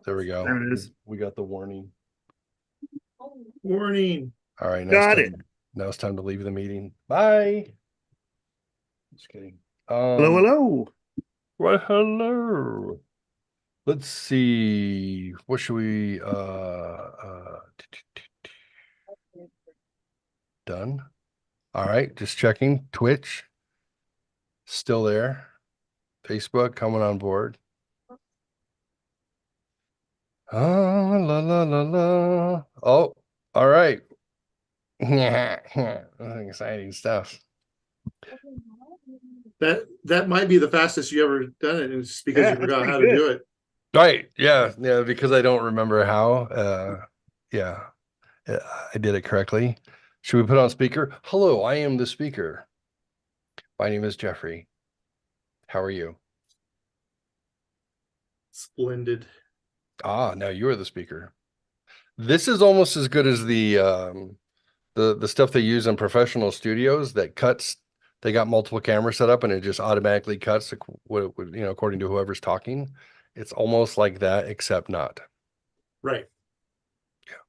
there we go. There it is. We got the warning. Warning. All right, Got it. now it's time to leave the meeting. Bye. Just kidding. Hello, hello. Well, hello. Let's see. What should we done? All right, just checking. Twitch still there. Facebook coming on board. Oh, la la la la. Oh, all right. Exciting stuff. That might be the fastest you ever done it. It's just because Yeah, you that's forgot pretty how good. to do it. Right. Yeah, because I don't remember how. Yeah, I did it correctly. Should we put on speaker? Hello, I am the speaker. My name is Jeffrey. How are you? Splendid. Ah, now you are the speaker. This is almost as good as the stuff they use in professional studios that cuts. They got multiple cameras set up and it just automatically cuts what it would, according to whoever's talking. It's almost like that, except not. Right. Yeah.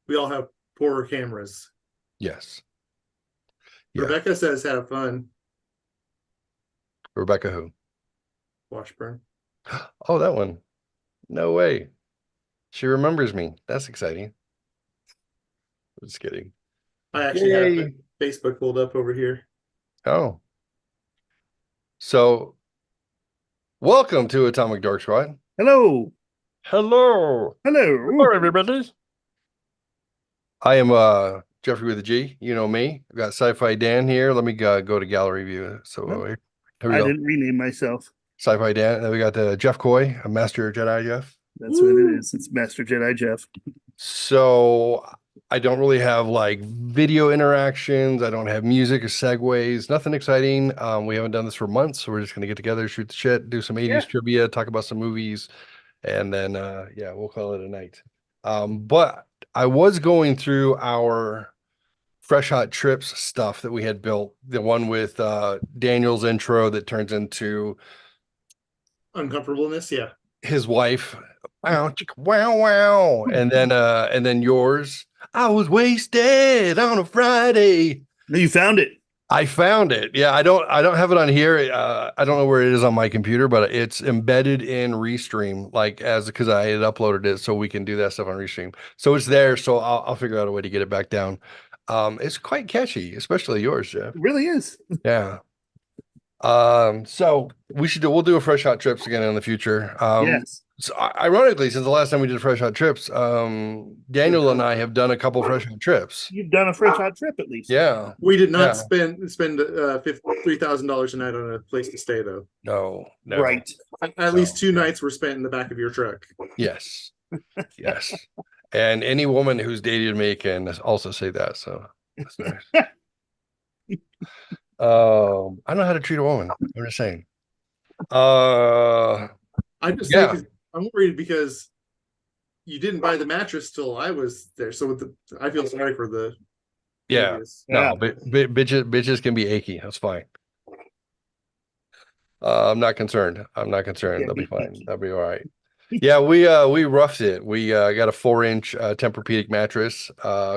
We all have poorer cameras. Yes. Yeah. Rebecca says have fun. Rebecca who? Washburn. Oh, that one. No way. She remembers me. That's exciting. Just kidding. I actually Yay. have Facebook pulled up over here. Oh. So welcome to Atomic Dork Squad. Hello. Hello. Hello. Hello, everybody. I am Jeffrey with a G. You know me. I've got Sci-Fi Dan here. Let me go to gallery view. So here we I go. didn't rename myself. Sci-Fi Dan. Then we got Jeff Coy, a Master Jedi Jeff. That's what it is. It's Master Jedi Jeff. So I don't really have like video interactions. I don't have music or segues. Nothing exciting. We haven't done this for months, so we're just gonna get together, shoot the shit, do some 80s trivia, talk about some movies, and then yeah, we'll call it a night. But I was going through our Fresh Hot Trips stuff that we had built, the one with Daniel's intro that turns into Uncomfortableness, yeah. his wife. Wow, chicka, wow, wow. And then yours. I was wasted on a Friday. No, you found it. I found it. Yeah, I don't have it on here. I don't know where it is on my computer, but it's embedded in Restream, like because I had uploaded it so we can do that stuff on Restream. So it's there. So I'll figure out a way to get it back down. It's quite catchy, especially yours, Jeff. It really is. Yeah. So we'll do a Fresh Hot Trips again in the future. Yes. So ironically, since the last time we did Fresh Hot Trips, Daniel and I have done a couple Fresh Hot Trips. You've done a Fresh Hot Trip at least. Yeah. We did not spend $3,000 a night on a place to stay though. No. Right. At least 2 nights were spent in the back of your truck. Yes. Yes. And any woman who's dated me can also say that. So that's nice. I don't know how to treat a woman. I'm just saying. I'm just saying, I'm worried because you didn't buy the mattress till I was there. So I feel sorry for the no, bitches can be achy. That's fine. I'm not concerned. They'll be fine. They'll be all right. Yeah, we roughed it. We got a 4-inch Tempur-Pedic mattress,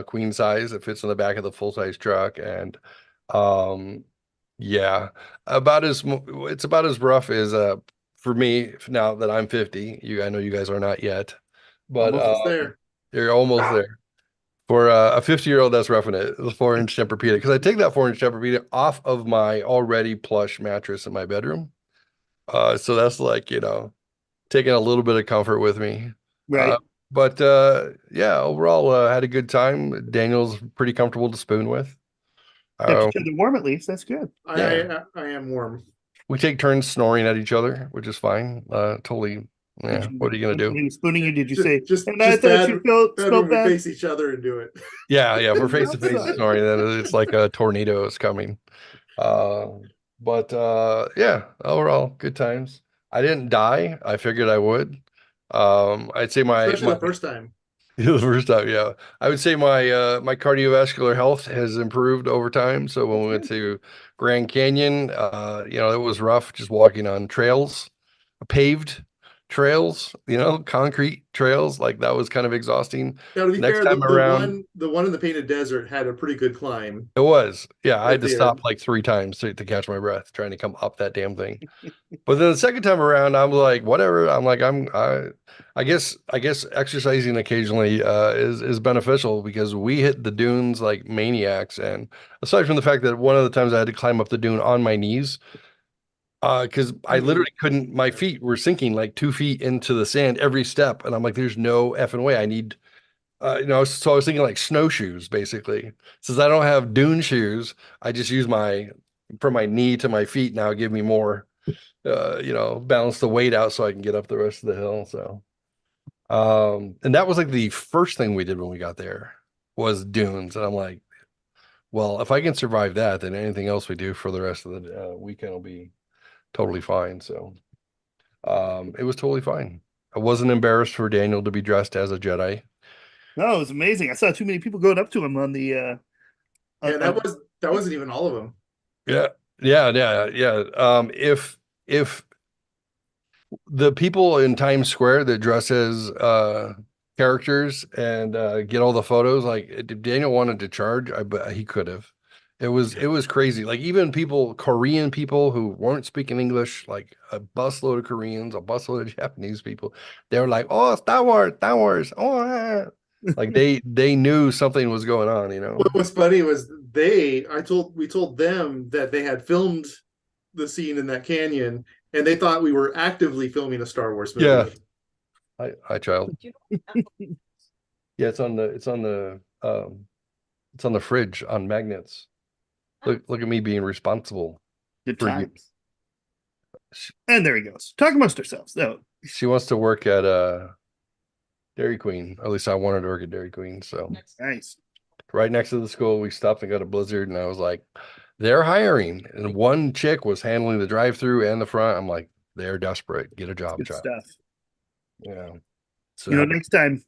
queen size that fits on the back of the full-size truck, and yeah, it's about as rough as for me now that I'm 50. I know you guys are not yet, but almost there. You're almost there. For a 50-year-old, that's roughing it. The 4-inch Tempur-Pedic, because I take that 4-inch Tempur-Pedic off of my already plush mattress in my bedroom. So that's like, taking a little bit of comfort with me. Right. But yeah, overall, had a good time. Daniel's pretty comfortable to spoon with. Kept each other warm at least. That's good. I am warm. We take turns snoring at each other, which is fine. Totally. Yeah. What are you gonna do? He was spooning you. Did you say? Just I thought you smelled bad. Face each other and do it. Yeah. If we're face to face snoring, then it's like a tornado is coming. But yeah, overall, good times. I didn't die. I figured I would. I'd say Especially the first time. The first time, yeah. I would say my cardiovascular health has improved over time. So when we went to Grand Canyon, it was rough just walking on trails, paved, trails, concrete trails. Like that was kind of exhausting. Now, to be Next fair, time around, the one in the Painted Desert had a pretty good climb. it was. Yeah, I At had to the stop end. like 3 times to catch my breath trying to come up that damn thing. But then the second time around, I'm like, whatever. I'm like, I guess exercising occasionally is beneficial because we hit the dunes like maniacs. And aside from the fact that one of the times I had to climb up the dune on my knees, because I literally couldn't, my feet were sinking like 2 feet into the sand every step. And I'm like, there's no effing way. I need, so I was thinking like snowshoes basically. Since I don't have dune shoes, I just use from my knee to my feet now, give me more, balance the weight out so I can get up the rest of the hill. So, and that was like the first thing we did when we got there was dunes. And I'm like, well, if I can survive that, then anything else we do for the rest of the weekend will be totally fine. So, it was totally fine. I wasn't embarrassed for Daniel to be dressed as a Jedi. No, it was amazing. I saw too many people going up to him on the Yeah, that wasn't even all of them. Yeah. If the people in Times Square that dress as characters and get all the photos, like if Daniel wanted to charge, I bet he could have. It was crazy. Like even Korean people who weren't speaking English, like a busload of Koreans, a busload of Japanese people, they were like, "Oh, Star Wars, Star Wars!" Oh, like they knew something was going on. What was funny was we told them that they had filmed the scene in that canyon, and they thought we were actively filming a Star Wars movie. Yeah. Hi, child. Yeah, it's on the fridge on magnets. Look at me being responsible. good times. And there he goes. Talk amongst ourselves. No. She wants to work at Dairy Queen. At least I wanted to work at Dairy Queen. So Nice. right next to the school, we stopped and got a Blizzard, and I was like, they're hiring. And one chick was handling the drive-through and the front. I'm like, they're desperate. Get a job, Good child. stuff. Yeah. So next time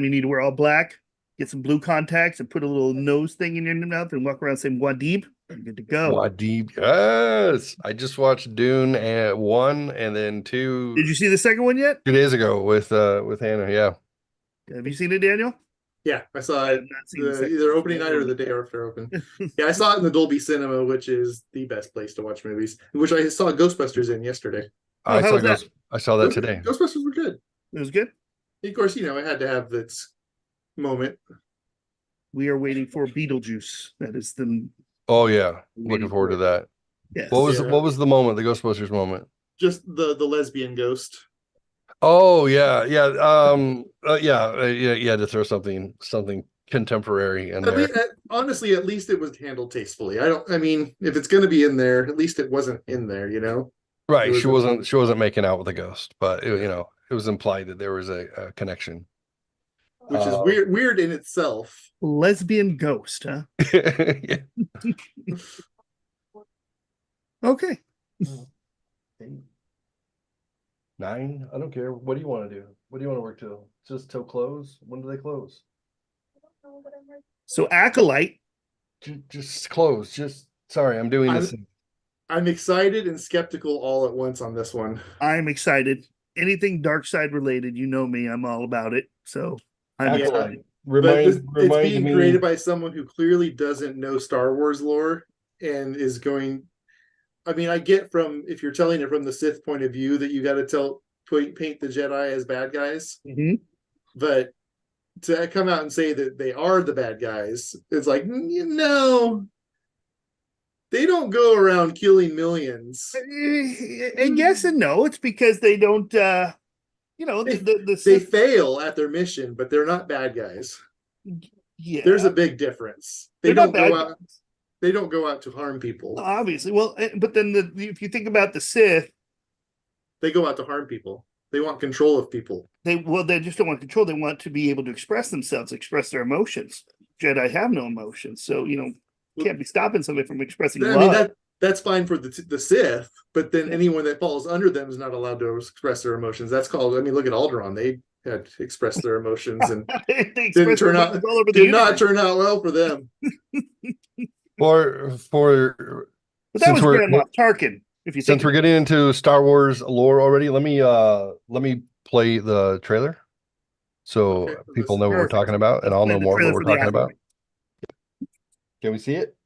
you need to wear all black, get some blue contacts and put a little nose thing in your mouth and walk around saying Wadib. You're good to go. Wadib, yes. I just watched Dune 1 and then 2. Did you see the second one yet? 2 days ago with Hannah. Yeah. Have you seen it, Daniel? Yeah, I saw it either opening night or the day after open. Yeah, I saw it in the Dolby Cinema, which is the best place to watch movies, which I saw Ghostbusters in yesterday. I saw that today. Ghostbusters were good. It was good. Of course, it had to have its moment. We are waiting for Beetlejuice. That is the. Oh yeah, looking forward to that. Yes. What was the moment? The Ghostbusters moment? Just the lesbian ghost. Oh yeah. To throw something contemporary in there. Honestly, at least it was handled tastefully. If it's going to be in there, at least it wasn't in there. Right. She wasn't making out with a ghost, but it was implied that there was a connection. Which is weird in itself. Lesbian ghost, huh? Yeah. Okay. 9? I don't care. What do you want to do? What do you want to work till? Just till close? When do they close? So Acolyte. Just close. Sorry, I'm doing this. I'm excited and skeptical all at once on this one. I'm excited. Anything dark side related, you know me, I'm all about it. So I'm excited. It's being created by someone who clearly doesn't know Star Wars lore and is going. I get from if you're telling it from the Sith point of view that you got to paint the Jedi as bad guys, but to come out and say that they are the bad guys, it's like they don't go around killing millions. I guess and no, it's because they don't. They fail at their mission, but they're not bad guys. Yeah, there's a big difference. They don't go out. They don't go out to harm people. Obviously, well, but then if you think about the Sith, they go out to harm people. They want control of people. They just don't want control. They want to be able to express themselves, express their emotions. Jedi have no emotions, so can't be stopping somebody from expressing love. That's fine for the Sith, but then anyone that falls under them is not allowed to express their emotions. That's called. Look at Alderaan. They had expressed their emotions and did not turn out well for them. But that was Grand Moff Tarkin. Since we're getting into Star Wars lore already, let me play the trailer so Okay, people let's- know what we're talking about, and I'll Play know the more trailer what we're for the talking about. Acolyte. Can we see it?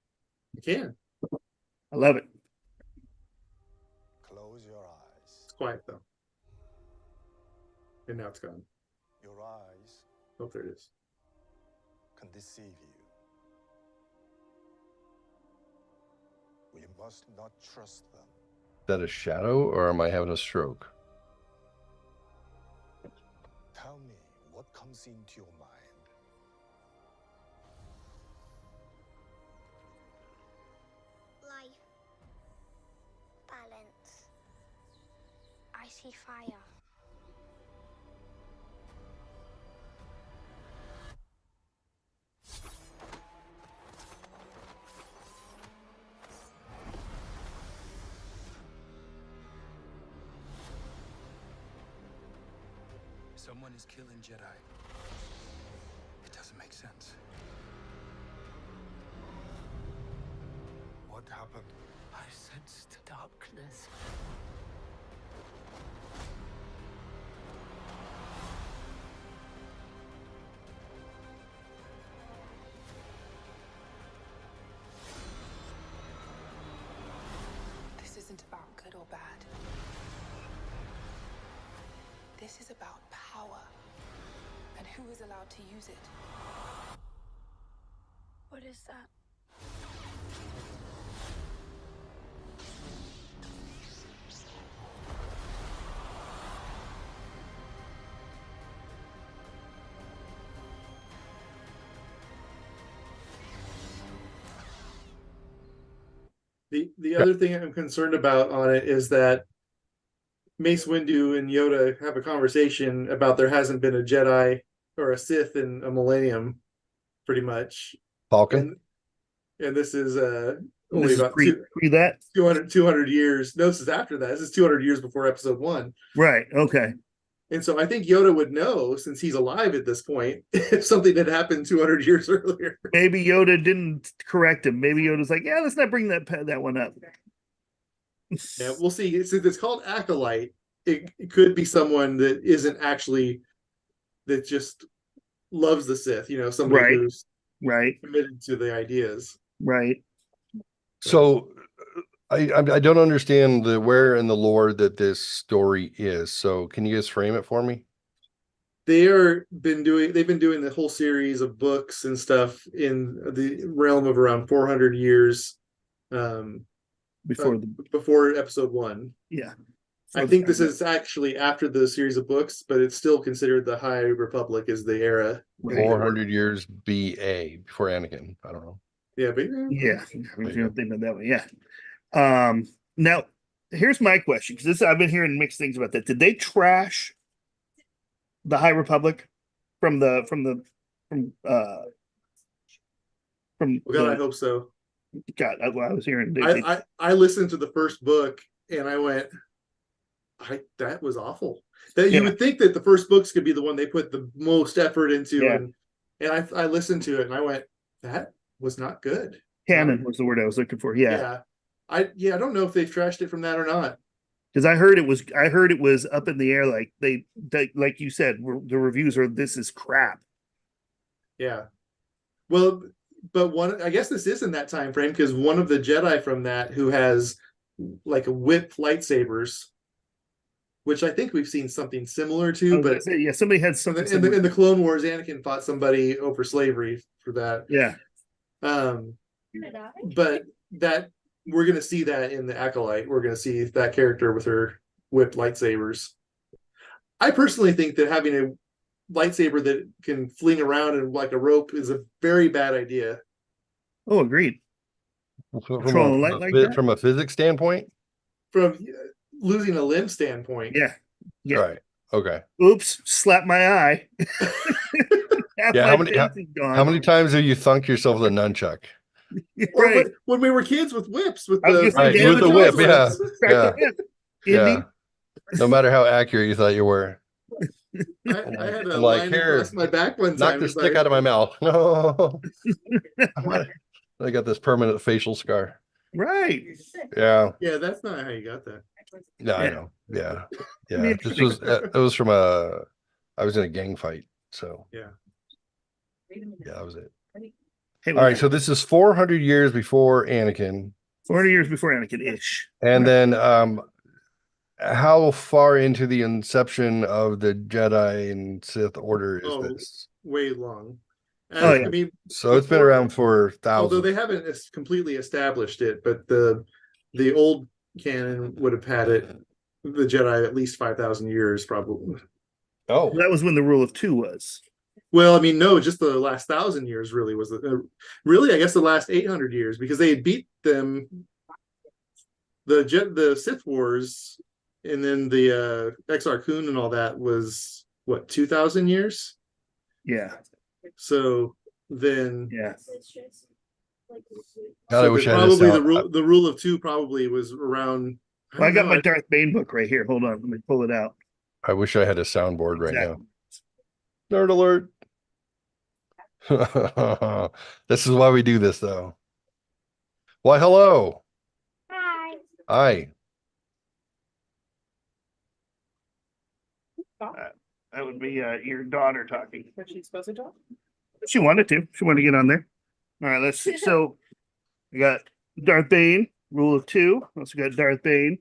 You can. I love it. Close your eyes. It's quiet though. And now it's gone. Your eyes Oh, there it is. can deceive you. We must not trust them. Is that a shadow, or am I having a stroke? Tell me what comes into your mind. Life. Balance. I see fire. Someone is killing Jedi. It doesn't make sense. What happened? I sensed darkness. This isn't about good or bad. This is about power and who is allowed to use it. What is that? The other thing I'm concerned about on it is that Mace Windu and Yoda have a conversation about there hasn't been a Jedi or a Sith in a millennium, pretty much. Falcon? And this is only This is about pre that. 200 years. No, this is after that. This is 200 years before episode 1. Right. Okay. And so I think Yoda would know, since he's alive at this point, if something had happened 200 years earlier. Maybe Yoda didn't correct him. Maybe Yoda's like, yeah, let's not bring that one up. Yeah, we'll see. Since it's called Acolyte, it could be someone that isn't actually, that just loves the Sith, somebody Right. who's Right. committed to the ideas. Right. So I don't understand the where in the lore that this story is. So can you guys frame it for me? They've been doing the whole series of books and stuff in the realm of around 400 years Before before episode 1. yeah. I think this is actually after the series of books, but it's still considered the High Republic is the era. Right. 400 years BA before Anakin. I don't know. Yeah, but Yeah. If you don't think about it that way, yeah. Now here's my question, because I've been hearing mixed things about that. Did they trash the High Republic from well, God, I hope so. God, I was hearing I listened to the first book and I went, that was awful. That you would think that the first books could be the one they put the most effort into, and I listened to it and I went, that was not good. canon was the word I was looking for. Yeah. I don't know if they've trashed it from that or not. Because I heard it was up in the air, like they like you said, the reviews are this is crap. Yeah. Well, but I guess this is in that time frame, because one of the Jedi from that who has like a whip lightsabers, which I think we've seen something similar to, but yeah, somebody had something in the Clone Wars, Anakin fought somebody over slavery for that. Yeah. But that we're gonna see that in the Acolyte. We're gonna see that character with her whipped lightsabers. I personally think that having a lightsaber that can fling around and like a rope is a very bad idea. Oh, agreed. Control a light like that? From a physics standpoint? From losing a limb standpoint. Yeah. Yeah. Right. Okay. Oops, slap my eye. Yeah, how many times have you thunk yourself with a nunchuck? Right. When we were kids with whips, with I was the, gonna say, with the whip, yeah. Whip. Yeah. No matter how accurate you thought you were. I had a I'm like, line here, across my back one knock time. the stick out of my mouth. No. I got this permanent facial scar. Right. Yeah. Yeah, that's not how you got that. Yeah, I Yeah. know. Yeah. Be Yeah. This interesting. was it was from I was in a gang fight. So Yeah. yeah, that was it. Hey, All right. So this is 400 years before Anakin. 40 years before Anakin-ish. And then how far into the inception of the Jedi and Sith order is Oh, this? way long. Oh, yeah. I mean, So it's been before- around for although thousands. they haven't completely established it, but the old canon would have had it, the Jedi, at least 5,000 years, probably. Oh, That was when the rule of two was. Well, I mean, no, just the last 1,000 years really was really, I guess, the last 800 years, because they had beat them, the Sith Wars, and then the Exar Kun and all that was what, 2,000 years. Yeah. So then, Yeah. God, I wish I had a probably sound. the rule of two probably was around. Well, I got my know, Darth Bane book right here. Hold on. Let me pull it out. I wish I had a soundboard right now. Exactly. Nerd alert. This is why we do this, though. Why, hello. Hi. Hi. That would be your daughter talking. Was she supposed to talk? She wanted to. She wanted to get on there. All right, let's see. So we got Darth Bane, Rule of Two. Also got Darth Bane,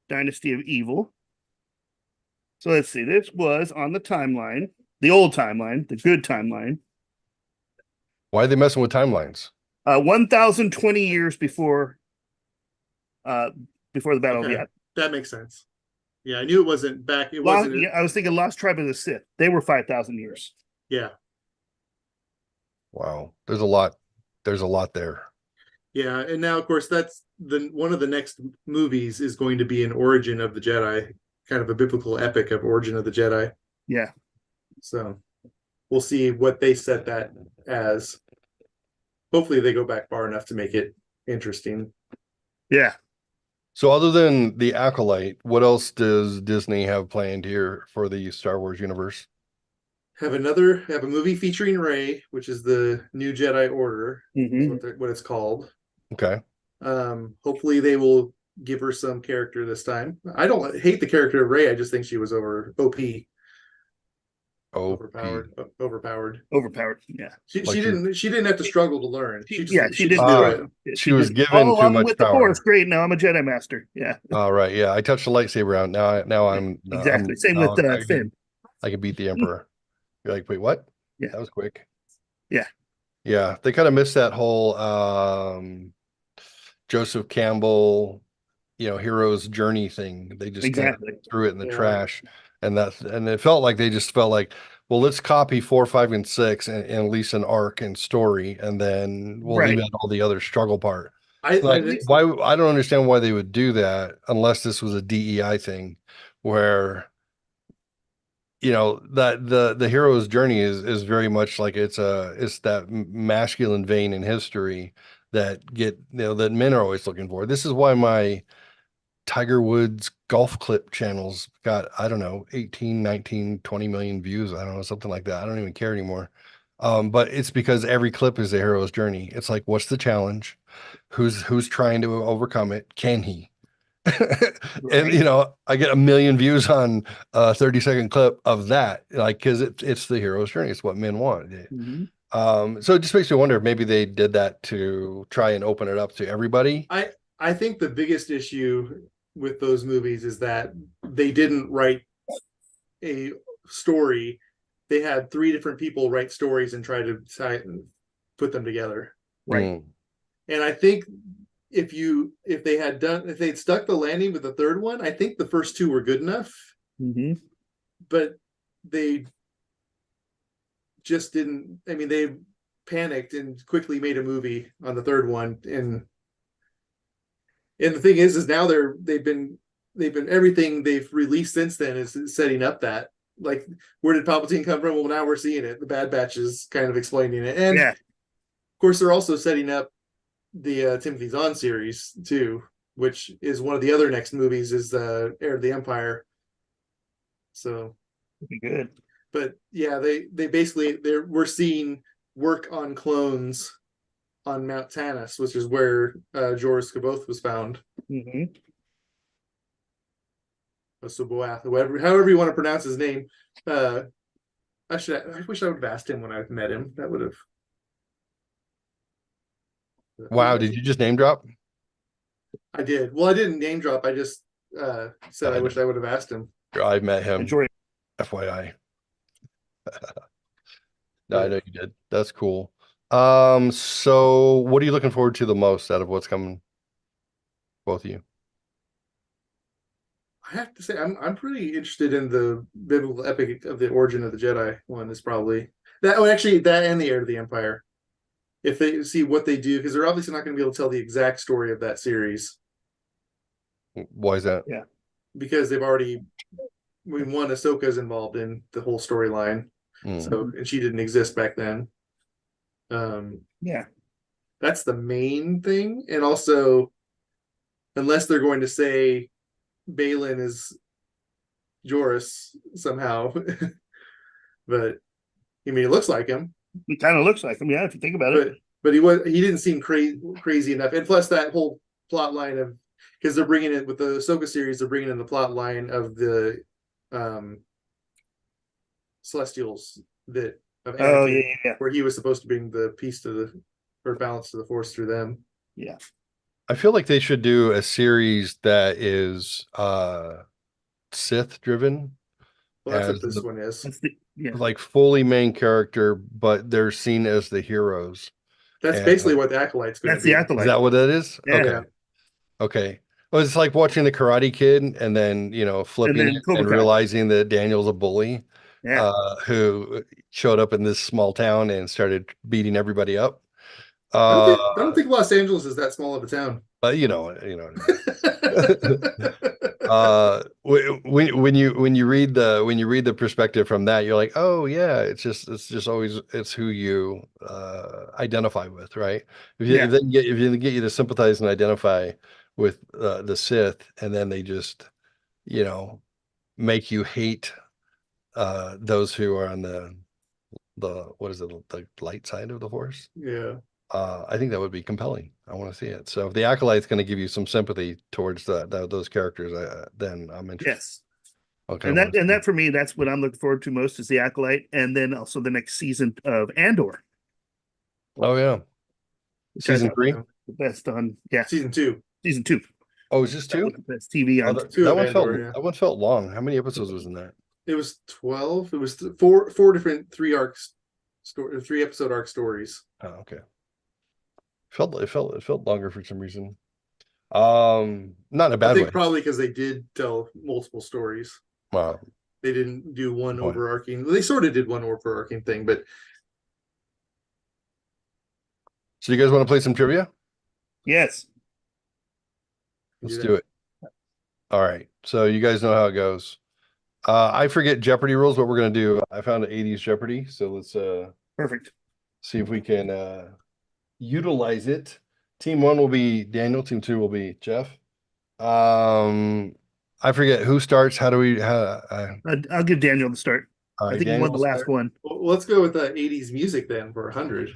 Dynasty of Evil. So let's see. This was on the timeline, the old timeline, the good timeline. Why are they messing with timelines? 1,020 years before the Battle of okay, Yavin. that makes sense. Yeah, I knew it wasn't back. It Lost, wasn't. yeah, I was thinking Lost Tribe of the Sith. They were 5,000 years. Yeah, Wow. There's a lot. There's a lot there. yeah, and now of course that's one of the next movies is going to be an origin of the Jedi, kind of a biblical epic of origin of the Jedi. Yeah. So we'll see what they set that as. Hopefully they go back far enough to make it interesting. Yeah. So other than the Acolyte, what else does Disney have planned here for the Star Wars universe? Have a movie featuring Rey, which is the new Jedi Order, is what it's called. Okay. Hopefully they will give her some character this time. I don't hate the character of Rey. I just think she was overpowered. Yeah. She Like didn't have to struggle to learn. She didn't do do it. She was just, given too I'm much with the power. Force. Great. Now I'm a Jedi Master. Yeah. All right. Yeah. I touched the lightsaber out. Now I'm Exactly. Same with Finn. I can beat the Emperor. You're like, wait, what? Yeah. That was quick. Yeah. Yeah. They kind of missed that whole Joseph Campbell, hero's journey thing. They just kind of threw it in the trash. And it felt like they just felt like, well, let's copy 4, 5, and 6 and at least an arc and story, and then we'll leave out all the other struggle part. I don't understand why they would do that unless this was a DEI thing where that the hero's journey is very much like it's that masculine vein in history that that men are always looking for. This is why my Tiger Woods golf clip channels got, I don't know, 18, 19, 20 million views. I don't know, something like that. I don't even care anymore. But it's because every clip is a hero's journey. It's like, what's the challenge? Who's trying to overcome it? Can he? And I get 1 million views on a 30-second clip of that, like, because it's the hero's journey. It's what men want. So it just makes me wonder if maybe they did that to try and open it up to everybody. I think the biggest issue with those movies is that they didn't write a story. They had 3 different people write stories and try to put them together. Right. And I think if they'd stuck the landing with the third one, I think the first 2 were good enough. But they just didn't. I mean, they panicked and quickly made a movie on the third one. And the thing is now they've been everything they've released since then is setting up that, like, where did Palpatine come from? Well, now we're seeing it. The Bad Batch is kind of explaining it, and of course they're also setting up the Timothy Zahn series too, which is one of the other next movies is Heir of the Empire. So good. But yeah, they basically we're seeing work on clones on Mount Tanis, which is where Jorah Scaboth was found. Suboath, however you want to pronounce his name. I wish I would have asked him when I met him. That would have. Wow, did you just name drop? I did. Well, I didn't name drop. I just said I wish I would have asked him. I met him. Enjoy. FYI. No, I know you did. That's cool. So what are you looking forward to the most out of what's coming? Both of you. I have to say, I'm pretty interested in the biblical epic of the origin of the Jedi one. Is probably that. Oh, actually, that and the Heir to the Empire. If they see what they do, because they're obviously not going to be able to tell the exact story of that series. Why is that? Yeah, because they've already. One, Ahsoka's involved in the whole storyline, so and she didn't exist back then. Yeah, that's the main thing, and also, unless they're going to say Balin is Joruus somehow, but I mean, it looks like him. He kind of looks like him, yeah. If you think about it, but he didn't seem crazy enough, and plus that whole plot line of because they're bringing it with the Ahsoka series, they're bringing in the plot line of the Celestials that of Anakin, where he was supposed to bring the peace to the or balance to the Force through them. Yeah. I feel like they should do a series that is Sith driven. Well, that's what this one is. Like fully main character, but they're seen as the heroes. That's basically what the Acolyte's going to be. That's the Acolyte. Is that what that is? Yeah. Okay. Okay. Well, it's like watching the Karate Kid and then, flipping it and realizing that Daniel's a bully who showed up in this small town and started beating everybody up. I don't think Los Angeles is that small of a town. When you read the perspective from that, you're like, oh yeah, it's just always it's who you identify with, right? If you get you to sympathize and identify with the Sith, and then they just make you hate those who are on the what is it, the light side of the Force. Yeah. I think that would be compelling. I want to see it. So if the Acolyte's going to give you some sympathy towards those characters, then I'm interested. Yes. Okay. And that for me, that's what I'm looking forward to most is the Acolyte, and then also the next season of Andor. Oh yeah. Season 3? The best on Season 2. Season 2. Oh, is this 2? Best TV on that one felt long. How many episodes was in that? It was 12. It was four different 3-episode arc stories. Oh, okay. It felt longer for some reason. Not in a bad way. Probably because they did tell multiple stories. Wow. They didn't do one overarching. They sort of did one overarching thing, but. So you guys want to play some trivia? Yes. Let's do it. All right. So you guys know how it goes. I forget Jeopardy rules. What we're gonna do? I found an 80s Jeopardy, so let's perfect. See if we can utilize it. Team 1 will be Daniel. Team 2 will be Jeff. I forget who starts. How do we? I'll give Daniel the start. I think he won the last one. Well, let's go with the 80s music then for 100.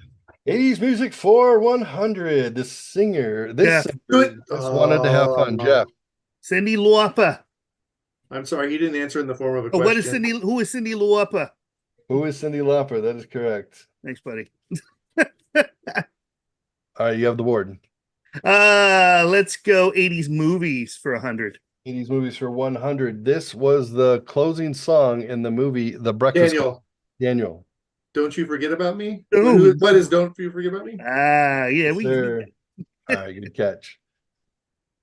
80s music for 100. The singer. This singer just wanted to have fun. Jeff. Cyndi Lauper. I'm sorry, he didn't answer in the form of a question. Who is Cyndi Lauper? Who is Cyndi Lauper? That is correct. Thanks, buddy. All right, you have the board. Let's go 80s movies for 100. 80s movies for 100. This was the closing song in the movie The Breakfast Club. Daniel. Don't You Forget About Me? Ooh. What is Don't You Forget About Me? Yeah. All right, good catch.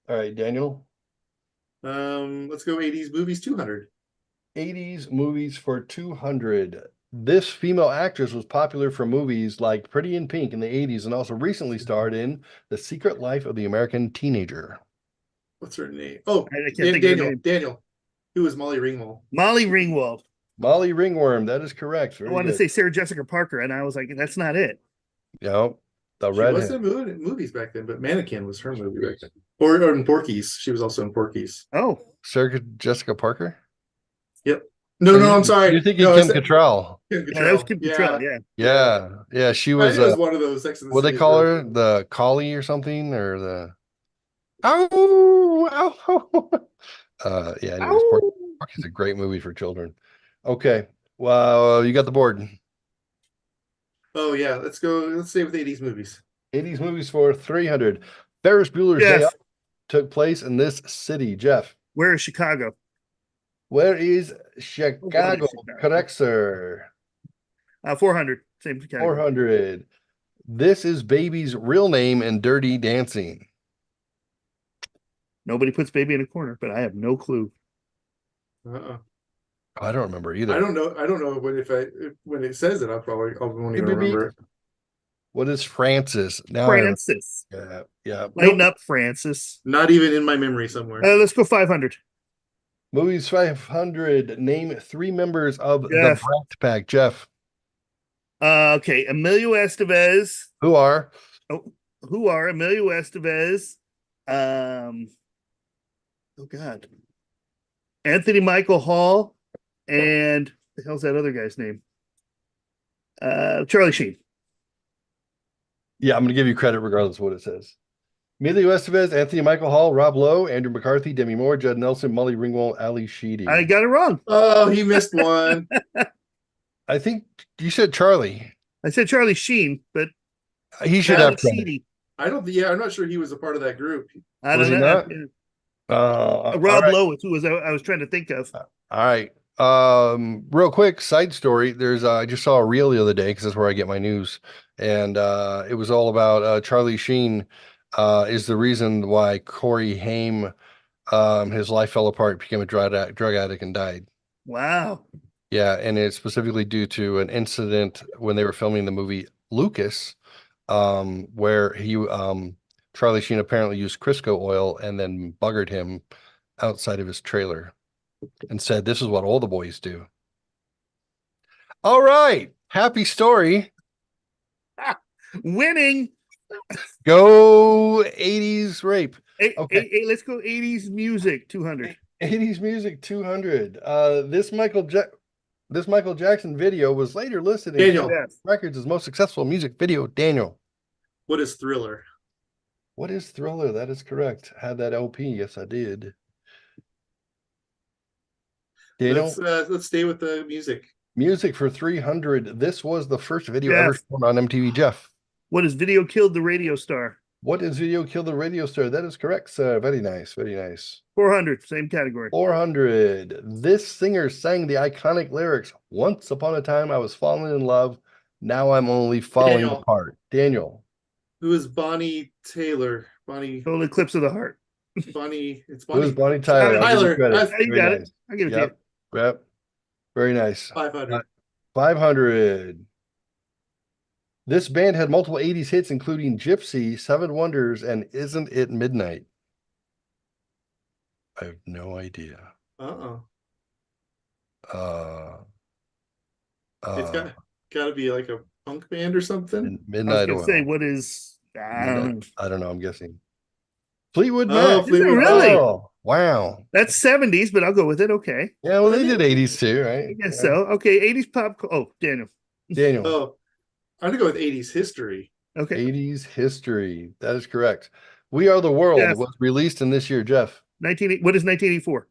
All right, Daniel. Let's go 80s movies 200. 80s movies for 200. This female actress was popular for movies like Pretty in Pink in the 80s and also recently starred in The Secret Life of the American Teenager. What's her name? Oh, Daniel. Who was Molly Ringwald? Molly Ringwald. Molly Ringworm. That is correct. I wanted to say Sarah Jessica Parker, and I was like, that's not it. Yeah. She was in movies back then, but Mannequin was her movie back then. Or in Porky's. She was also in Porky's. Oh. Sarah Jessica Parker? Yep. No, I'm sorry. You're thinking Kim Cattrall. Yeah, that was Kim Cattrall, Yeah, she was, was one of those Sex and the what they call her? The collie or something? Or the... Ow! Anyways, It's a great movie for children. Okay. Well, you got the board. Oh yeah, let's go. Let's stay with 80s movies. 80s movies for 300. Ferris Bueller's Day Jeff, Off took place in this city. Jeff, where is Chicago? where is Chicago? Chicago? Correct, sir. 400. Same category. 400. This is Baby's real name in Dirty Dancing. Nobody puts Baby in a corner, but I have no clue. Uh-uh. I don't remember either. I don't know when it says it, I'll won't even remember it. What is Francis? Now Francis. Yeah. Lighten up, Francis. Not even in my memory somewhere. Let's go 500. Movies 500. Name 3 members of the Jeff. Brat Pack. Jeff. Okay, Emilio Estevez. Who are? Who are Emilio Estevez? Oh God. Anthony Michael Hall. And the hell's that other guy's name? Charlie Sheen. Yeah, I'm going to give you credit regardless of what it says. Emilio Estevez, Anthony Michael Hall, Rob Lowe, Andrew McCarthy, Demi Moore, Judd Nelson, Molly Ringwald, Ali Sheedy. I got it wrong. Oh, he missed one. I think you said Charlie. I said Charlie Sheen, but He should have credit. Sheedy. I don't. Yeah, I'm not sure he was a part of that group. I Was don't he know. not? Rob all right. Lowe is who I was trying to think of. All right. Real quick side story. There's I just saw a reel the other day because that's where I get my news, and it was all about Charlie Sheen. Is the reason why Corey Haim, his life fell apart, became a drug addict, and died. Wow. Yeah, and it's specifically due to an incident when they were filming the movie Lucas, where Charlie Sheen apparently used Crisco oil and then buggered him outside of his trailer and said, "This is what all the boys do." All right, happy story. Winning. Go 80s rape. Okay. Let's go 80s music 200. 80s music 200. This Michael Jackson video was later listed in Daniel. Records' most successful music video. Daniel. What is Thriller? What is Thriller? That is correct. Had that LP. Yes, I did. Daniel? Let's stay with the music. Music for 300. This was the first video ever shown on MTV. Jeff. What is Video Killed the Radio Star? What is Video Killed the Radio Star? That is correct, sir. Very nice. Very nice. 400. Same category. 400. This singer sang the iconic lyrics. Once upon a time, I was falling in love. Now I'm only falling apart. Daniel. Who is Bonnie Taylor? Total Eclipse of the Heart. It's Bonnie. Who is Bonnie Tyler? Tyler. You got it. I give it to you. Yep. Very nice. 500. 500. This band had multiple 80s hits, including Gypsy, Seven Wonders, and Isn't It Midnight? I have no idea. It's got to be like a punk band or something. Midnight I was gonna say, what is I don't know. I'm guessing. Fleetwood Oh, Mac. Fleetwood Mac. Really? Oh, wow. That's 70s, but I'll go with it. Okay. Yeah, well, they did 80s too, right? I guess so. Okay, 80s pop. Oh, Daniel. Daniel. Oh, I'm gonna go with 80s history. Okay. 80s history. That is correct. We Are the World was released in this year, Jeff. What is 1984?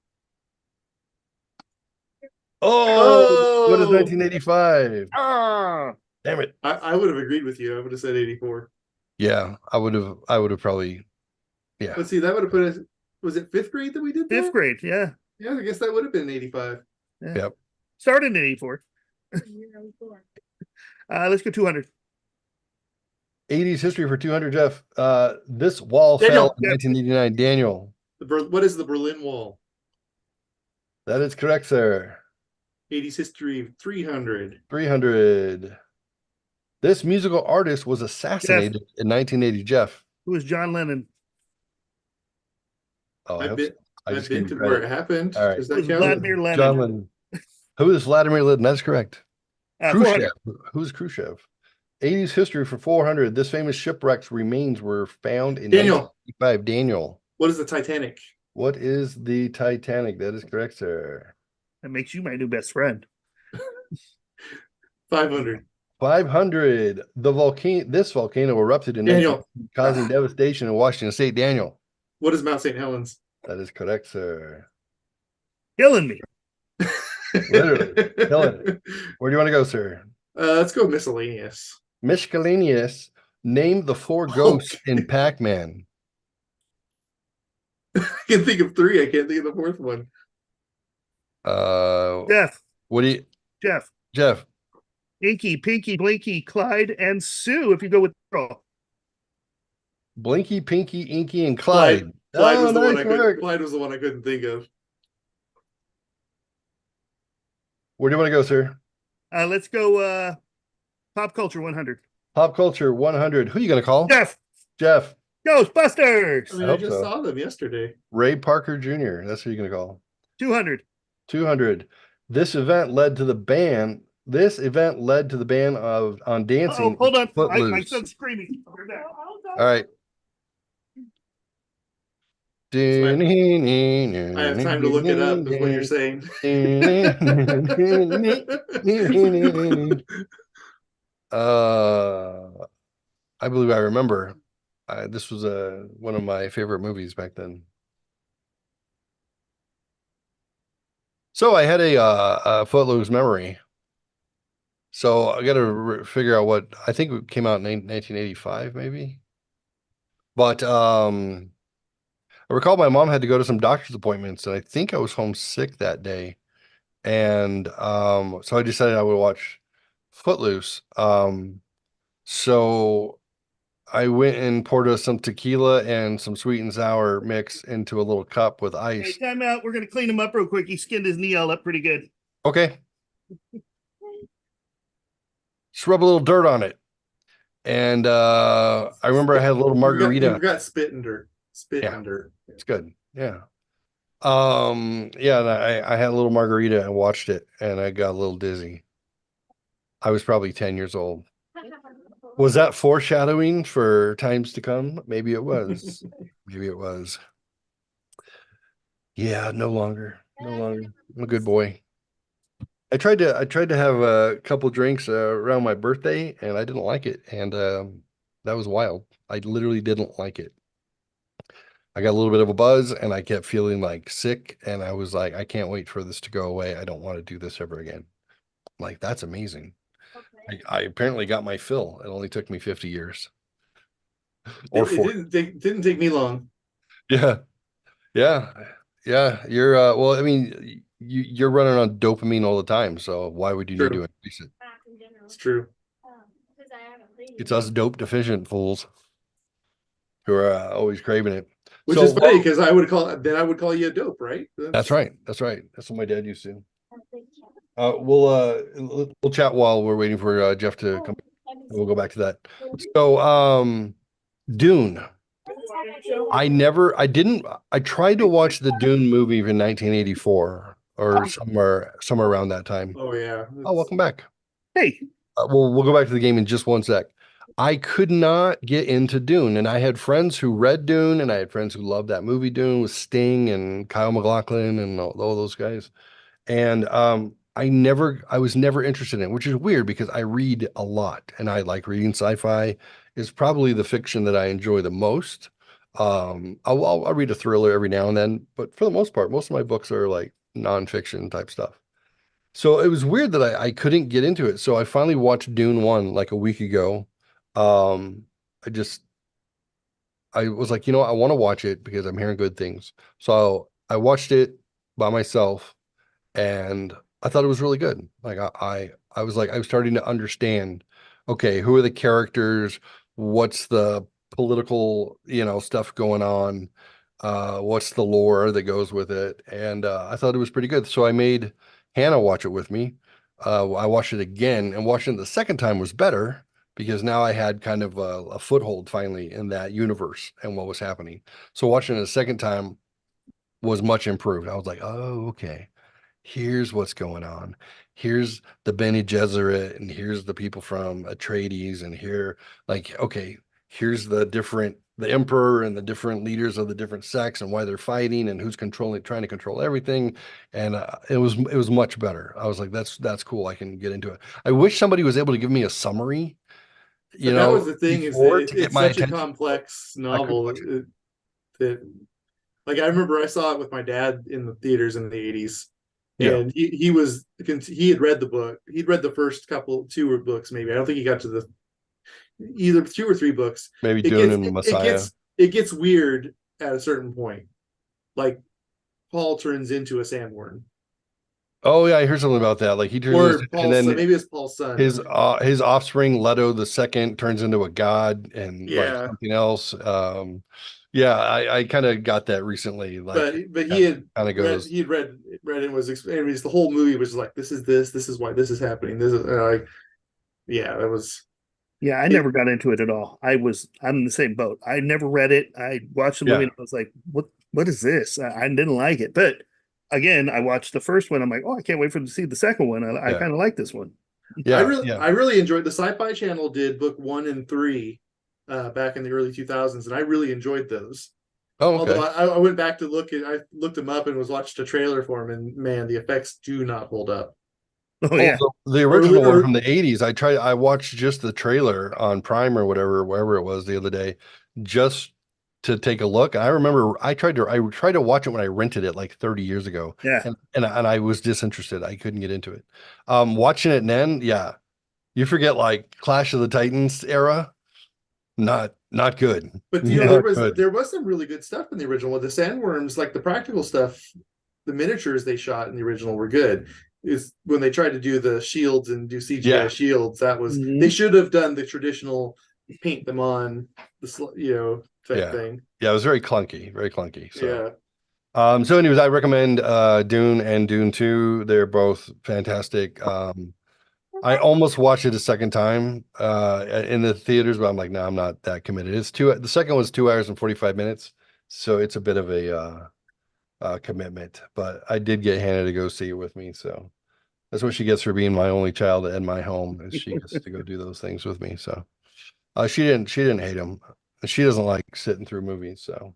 Oh, what is 1985? Ah, damn it. I would have agreed with you. I would have said 84. Yeah, I would have probably. Yeah. Let's see. That would have put us. Was it 5th grade that we did that? 5th grade. Yeah. Yeah, I guess that would have been 85. Yeah. Yep. Started in 84. Let's go 200. 80s history for 200, Jeff. This wall Daniel. fell in 1989. Daniel. What is the Berlin Wall? That is correct, sir. 80s history 300. 300. This musical artist was assassinated in 1980, Jeff. Who was John Lennon? Oh, I've been to where it happened. All right. Does that count? Vladimir Lenin. John Lennon. Who is Vladimir Lenin? That's correct. 400. Khrushchev. Who's Khrushchev? 80s history for 400. This famous shipwreck's remains were found in 1985. Daniel. What is the Titanic? What is the Titanic? That is correct, sir. That makes you my new best friend. 500. 500. This volcano erupted in Daniel, causing devastation in Washington State. Daniel. What is Mount St. Helens? That is correct, sir. Killing me. Literally. Killing it. Where do you want to go, sir? Let's go miscellaneous. Miscellaneous. Name the 4 ghosts in Pac-Man. I can think of 3. I can't think of the 4th one. Jeff. What do you Jeff? Inky, Pinky, Blinky, Clyde, and Sue, if you go with Pearl. Blinky, Pinky, Inky, and Clyde. Clyde was the one Clyde was the one I couldn't think of. Where do you want to go, sir? Let's go Pop Culture 100. Pop Culture 100. Who are you going to call? Jeff. Ghostbusters. I mean, I just saw them yesterday. Ray Parker Jr. That's who you're going to call. 200. 200. This event led to the ban of on dancing. Oh, hold on. Footloose. My son's screaming. All right. I have time to look it up, is what you're saying. I believe I remember. This was one of my favorite movies back then. So I had a Footloose memory. So I got to figure out what I think it came out in 1985, maybe. But I recall my mom had to go to some doctor's appointments, and I think I was homesick that day. And so I decided I would watch Footloose. So I went and poured us some tequila and some sweet and sour mix into a little cup with ice. Hey, time out. We're going to clean him up real quick. He skinned his knee all up pretty good. Okay. Just rub a little dirt on it. And I remember I had a little margarita. You've got spit and dirt. And dirt. It's good. Yeah. Yeah, and I had a little margarita and watched it, and I got a little dizzy. I was probably 10 years old. Was that foreshadowing for times to come? Maybe it was. Maybe it was. Yeah, no longer. I'm a good boy. I tried to have a couple drinks around my birthday, and I didn't like it, and that was wild. I literally didn't like it. I got a little bit of a buzz, and I kept feeling like sick, and I was like, I can't wait for this to go away. I don't want to do this ever again. Like, that's amazing. Okay. I apparently got my fill. It only took me 50 years. Or it didn't take me long. Yeah. You're well, I mean, you're running on dopamine all the time, so why would you need to increase it? It's true. It's us dope deficient fools who are always craving it. Which is funny because I would call you a dope, right? That's right. That's what my dad used to. We'll chat while we're waiting for Jeff to come. We'll go back to that. So Dune. I tried to watch the Dune movie in 1984 or somewhere around that time. Oh yeah. Oh, welcome back. Hey. We'll go back to the game in just one sec. I could not get into Dune, and I had friends who read Dune, and I had friends who loved that movie Dune with Sting and Kyle MacLachlan and all those guys. And I was never interested in it, which is weird because I read a lot and I like reading sci-fi. Is probably the fiction that I enjoy the most. I'll read a thriller every now and then, but for the most part, most of my books are like nonfiction type stuff. So it was weird that I couldn't get into it. So I finally watched Dune 1 like a week ago. I was like, I want to watch it because I'm hearing good things. So I watched it by myself, and I thought it was really good. Like I was starting to understand, okay, who are the characters? What's the political, stuff going on? What's the lore that goes with it? And I thought it was pretty good. So I made Hannah watch it with me. I watched it again, and watching it the second time was better because now I had kind of a foothold finally in that universe and what was happening. So watching it a second time was much improved. I was like, oh, okay. Here's what's going on. Here's the Bene Gesserit, and here's the people from Atreides, and here's the emperor and the different leaders of the different sects and why they're fighting and who's trying to control everything. And it was much better. I was like, that's cool. I can get into it. I wish somebody was able to give me a summary. That was the thing, is that it's such a complex novel that, like, I remember I saw it with my dad in the theaters in the 80s. Yeah. And he had read the book. He'd read the first two books, maybe. I don't think he got to the either 2 or 3 books. Maybe It Dune gets and it, Messiah. it gets weird at a certain point. Like Paul turns into a sandworm. Oh yeah, I heard something about that. Like he turns, Or and Paul's then son, maybe it's Paul's son. his offspring Leto the second turns into a god and like Yeah. something else. Yeah, I kind of got that recently. Like, but he had kind of goes. he had read and was anyways, the whole movie was like, this is why this is happening. This is like, yeah, that was. Yeah, I never got into it at all. I'm in the same boat. I never read it. I watched the movie and I was like, what is this? I didn't like it. But again, I watched the first one. I'm like, oh, I can't wait to see the second one. I kind of like this one. Yeah, I really enjoyed the Sci-Fi Channel did book 1 and 3 back in the early 2000s, and I really enjoyed those. Oh, okay. Although I went back to I looked them up and watched a trailer for them, and man, the effects do not hold up. Oh yeah, the original one from the 80s. I watched just the trailer on Prime or wherever it was the other day, just to take a look. I remember I tried to watch it when I rented it like 30 years ago. Yeah. And I was disinterested. I couldn't get into it. Watching it then, yeah. You forget like Clash of the Titans era. Not good. But you know, there was some really good stuff in the original with the sandworms, like the practical stuff, the miniatures they shot in the original were good. Is when they tried to do the shields and do CGI shields, that was they should have done the traditional paint them on the type thing. Yeah, it was very clunky. So yeah. So anyways, I recommend Dune and Dune 2. They're both fantastic. I almost watched it a second time in the theaters, but I'm like, no, I'm not that committed. The second one's 2 hours and 45 minutes, so it's a bit of a commitment. But I did get Hannah to go see it with me, so that's what she gets for being my only child in my home, is she gets to go do those things with me. So she didn't hate them. She doesn't like sitting through movies, so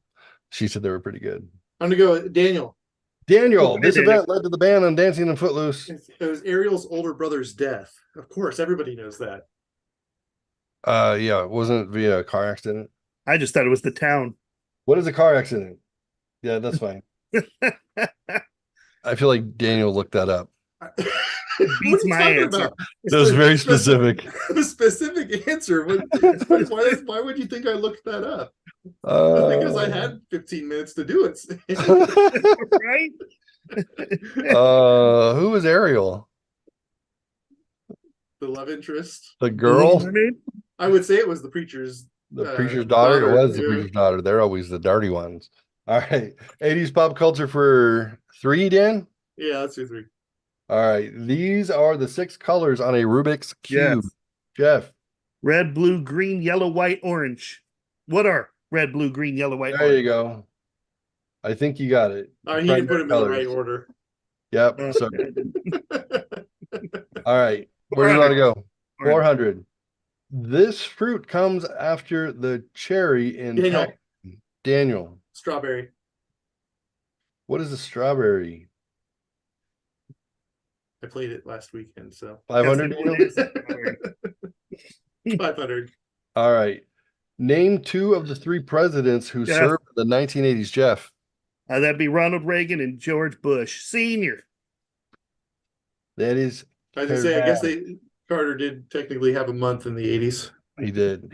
she said they were pretty good. I'm gonna go with Daniel. This event led to the ban on dancing and Footloose. It was Ariel's older brother's death. Of course, everybody knows that. Yeah, it wasn't via a car accident. I just thought it was the town. What is a car accident? Yeah, that's fine. I feel like Daniel looked that up. It beats my answer. About? That was very specific. A specific answer. Why would you think I looked that up? Because I had 15 minutes to do it. Right? Who was Ariel? The love interest. The girl? I would say it was the preacher's daughter. It was the preacher's daughter. They're always the dirty ones. All right. 80s pop culture for 3, Dan? Yeah, let's do 3. All right. These are the 6 colors on a Rubik's Cube. Yes. Jeff. Red, blue, green, yellow, white, orange. What are red, blue, green, yellow, white, orange? There you go. I think you got it. He didn't put them in the right order. Yep. All right. Where do you want to go? 400. This fruit comes after the cherry in Daniel. Strawberry. What is a strawberry? I played it last weekend, so 500. 500. All right. Name 2 of the 3 presidents who served in the 1980s, Jeff. That'd be Ronald Reagan and George Bush Sr. That is. I was gonna say, I guess Carter did technically have a month in the 80s. He did.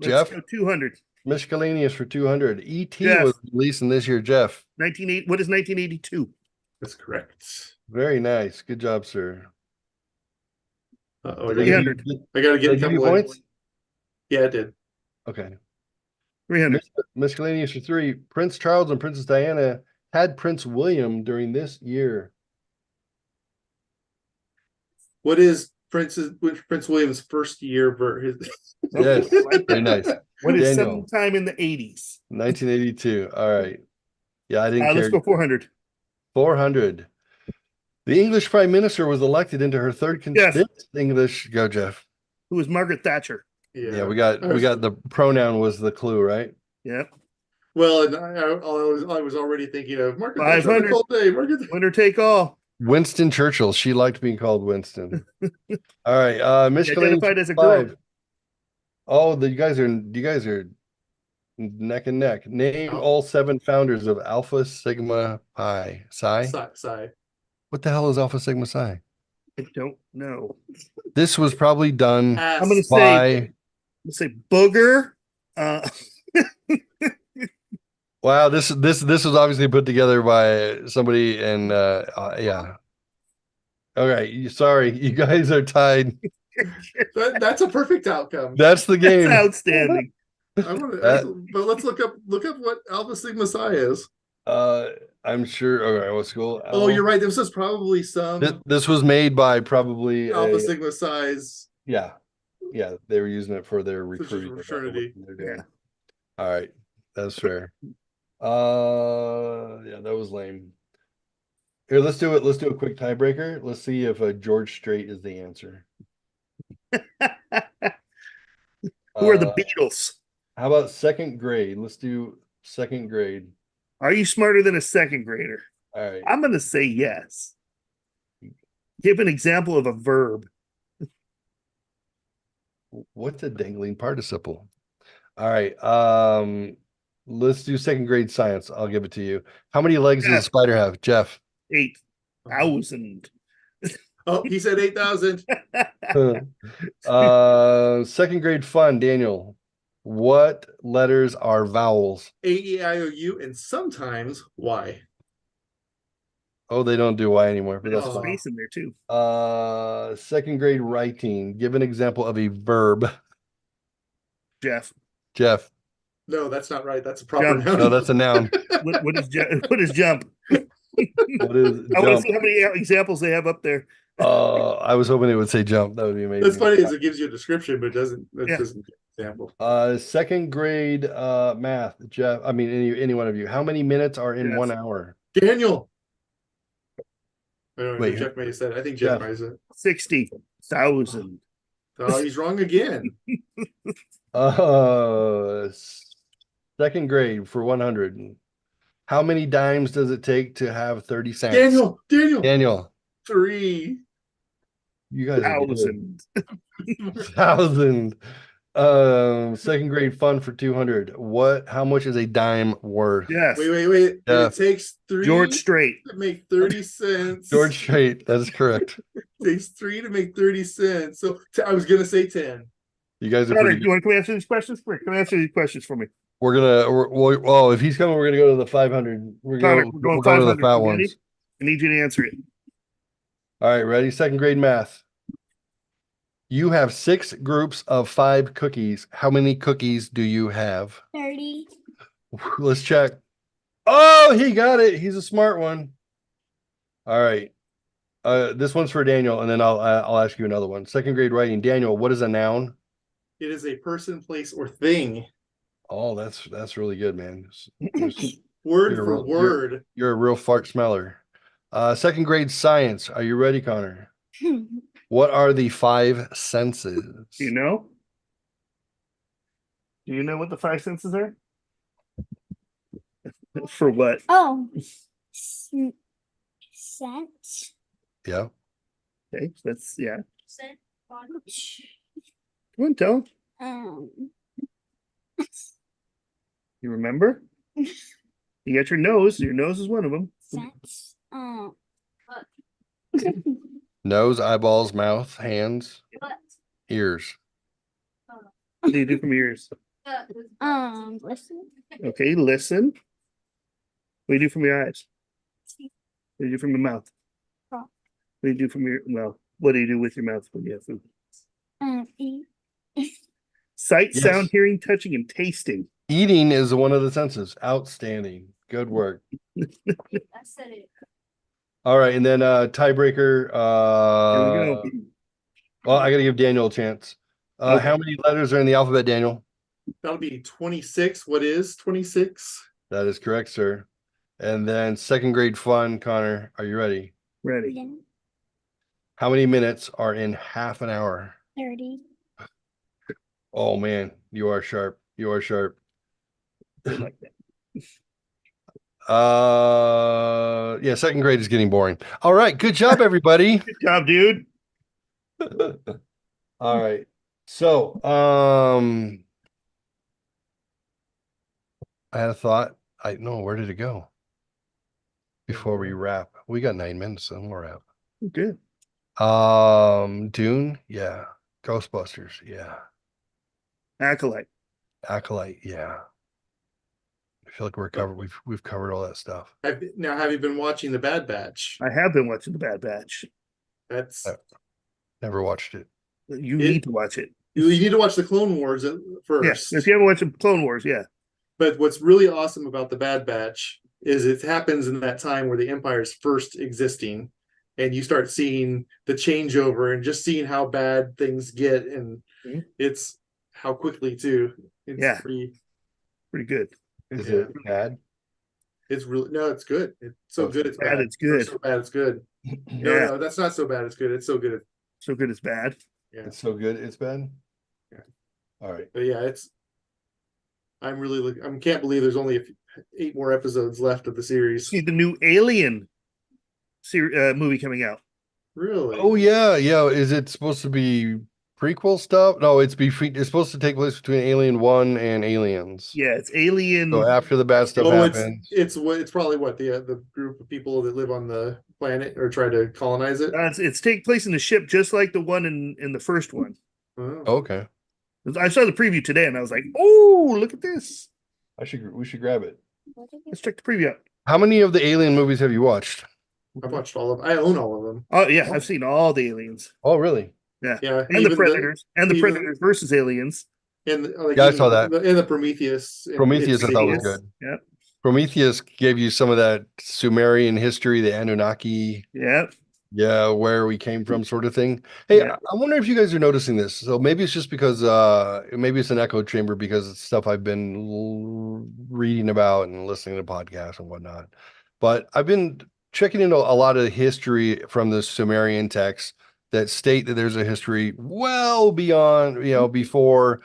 Jeff. 200. Miscellaneous for 200. E.T. was released in this year, Jeff. What is 1982? That's correct. Very nice. Good job, sir. 300. I got to get a couple points. Yeah, it did. Okay. 300. Miscellaneous for 3. Prince Charles and Princess Diana had Prince William during this year. What is Prince William's first year? Yes, very nice. What is sometime in the 80s? 1982. All right. Yeah, I didn't care. Let's go 400. 400. The English Prime Minister was elected into her 3rd convinced English. Go, Jeff. Who was Margaret Thatcher? Yeah, we got the pronoun was the clue, right? Yep. Well, and I was already thinking of Margaret 500. Thatcher. Winner take all. Winston Churchill. She liked being called Winston. All right. Miscellaneous identified as a girl. Oh, you guys are Neck and neck. Name Oh. all 7 founders of Alpha Sigma Pi. Psi? Sigh. What the hell is Alpha Sigma Psi? I don't know. This was probably done I'm gonna by. say Booger. Wow, this was obviously put together by somebody, and yeah. Okay, sorry, you guys are tied. That's a perfect outcome. That's the That's game. outstanding. But let's look up what Alpha Sigma Psi is. I'm sure. Okay, what school? Oh, you're right. This was probably some This was made by probably Alpha Sigma Psi's. Yeah, they were using it for their recruiting. Fraternity. Yeah. All right, that's fair. Yeah, that was lame. Here, let's do it. Let's do a quick tiebreaker. Let's see if George Strait is the answer. Who are the Beatles? How about second grade? Let's do second grade. Are you smarter than a second grader? All right. I'm going to say yes. Give an example of a verb. What's a dangling participle? All right. Let's do second grade science. I'll give it to you. How many legs does a spider have, Jeff? 8,000. Oh, he said 8,000. Second grade fun, Daniel. What letters are vowels? A-E-I-O-U and sometimes Y. Oh, they don't do Y anymore, but There's that's a fine. space in there too. Second grade writing. Give an example of a verb. Jeff. No, that's not right. That's a proper Jump. noun. No, that's a noun. What is jump? What is jump? What is I want to jump? see how many examples they have up there. I was hoping it would say jump. That would be amazing. That's funny as it gives you a description, but it doesn't. That doesn't give an example. Second grade math, Jeff. I mean, any one of you. How many minutes are in 1 hour? Daniel. I don't know. Wait, Jeff may have said. I think Jeff might have said 60,000. Oh, he's wrong again. Second grade for 100. How many dimes does it take to have 30 cents? Daniel. 3. You guys are good. 1,000. 1,000. Second grade fun for 200. How much is a dime worth? Yes. Wait. It takes 3 George Strait to make 30 cents. George Strait, that is correct. It takes 3 to make 30 cents. So I was gonna say 10. You guys are Connor, pretty good. you want to come answer these questions? Come answer these questions for me. Well, if he's coming, we're gonna go to the 500. We're going 500. to the fat You ready? ones. I need you to answer it. All right, ready? Second grade math. You have 6 groups of 5 cookies. How many cookies do you have? 30. Let's check. Oh, he got it. He's a smart one. All right. This one's for Daniel, and then I'll ask you another one. Second grade writing. Daniel, what is a noun? It is a person, place, or thing. Oh, that's really good, man. Word for word. You're a real fart smeller. Second grade science. Are you ready, Connor? What are the 5 senses? Do you know? Do you know what the 5 senses are? For what? Oh. Scent. Yeah. Okay, that's Scent. Come on, tell him. You remember? You got your nose. Your nose is one of them. Scent. Nose, eyeballs, mouth, hands, ears. What do you do from your ears? Listen. Okay, listen. What do you do from your eyes? What do you do from your mouth? Talk. What do you do from your what do you do with your mouth when you have food? Eat. Sight, Yes. sound, hearing, touching, and tasting. Eating is one of the senses. Outstanding. Good work. I said it. All right, and then tiebreaker. Here we go. Well, I got to give Daniel a chance. Okay. How many letters are in the alphabet, Daniel? That'll be 26. What is 26? That is correct, sir. And then second grade fun, Connor. Are you ready? Ready. How many minutes are in half an hour? 30. Oh man, you are sharp. You are sharp. Like that. Yeah, second grade is getting boring. All right, good job, everybody. Good job, dude. All right. So, I had a thought. I know, where did it go? Before we wrap, we got 9 minutes, so we'll wrap. Good. Dune, yeah. Ghostbusters, yeah. Acolyte. Acolyte, yeah. I feel like we're covered. We've covered all that stuff. Now, have you been watching The Bad Batch? I have been watching The Bad Batch. That's Never watched it. You need to watch it. You need to watch the Clone Wars first. Yeah, if you haven't watched the Clone Wars, yeah. But what's really awesome about The Bad Batch is it happens in that time where the Empire is first existing, and you start seeing the changeover and just seeing how bad things get, and it's how quickly too. It's pretty good. Is it bad? It's really it's good. It's so good. It's bad. bad. It's good. So bad. It's good. No, that's not so bad. It's good. It's so good. So good. It's bad. Yeah. It's so good. It's bad. Yeah. All right. But yeah, I'm really. I can't believe there's only 8 more episodes left of the series. See the new Alien movie coming out. Really? Oh yeah, yeah. Is it supposed to be prequel stuff? No, it's supposed to take place between Alien 1 and Aliens. Yeah, it's Alien. So after the bad stuff happens. It's probably the group of people that live on the planet or try to colonize it. It's take place in the ship, just like the one in the first one. Oh. Okay. I saw the preview today, and I was like, "Oh, look at this!" We should grab it. Let's check the preview out. How many of the Alien movies have you watched? I've watched all of. I own all of them. Oh yeah, I've seen all the Aliens. Oh really? Yeah, Yeah, and the Predators, Predators versus Aliens. And I saw that. And the Prometheus. Prometheus, I thought was good. Yeah. Prometheus gave you some of that Sumerian history, the Anunnaki. Yeah, where we came from, sort of thing. Hey, I wonder if you guys are noticing this. So maybe it's just because maybe it's an echo chamber because it's stuff I've been reading about and listening to podcasts and whatnot. But I've been checking into a lot of history from the Sumerian texts that state that there's a history well beyond, before,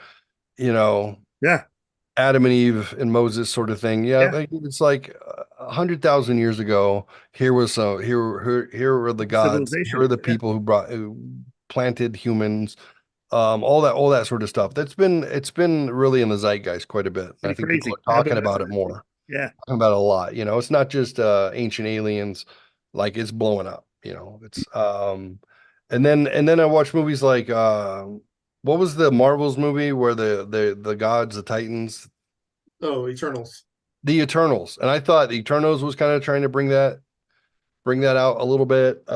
Adam and Eve and Moses, sort of thing. It's like 100,000 years ago. Here were the gods. Here are the people who planted humans. All that sort of stuff. It's been really in the zeitgeist quite a bit. I think people are talking about it more. Yeah, talking about it a lot. It's not just ancient aliens. Like, it's blowing up. It's and then I watch movies like what was the Marvels movie where the gods, the Titans? Oh, Eternals. The Eternals. And I thought the Eternals was kind of trying to bring that out a little bit.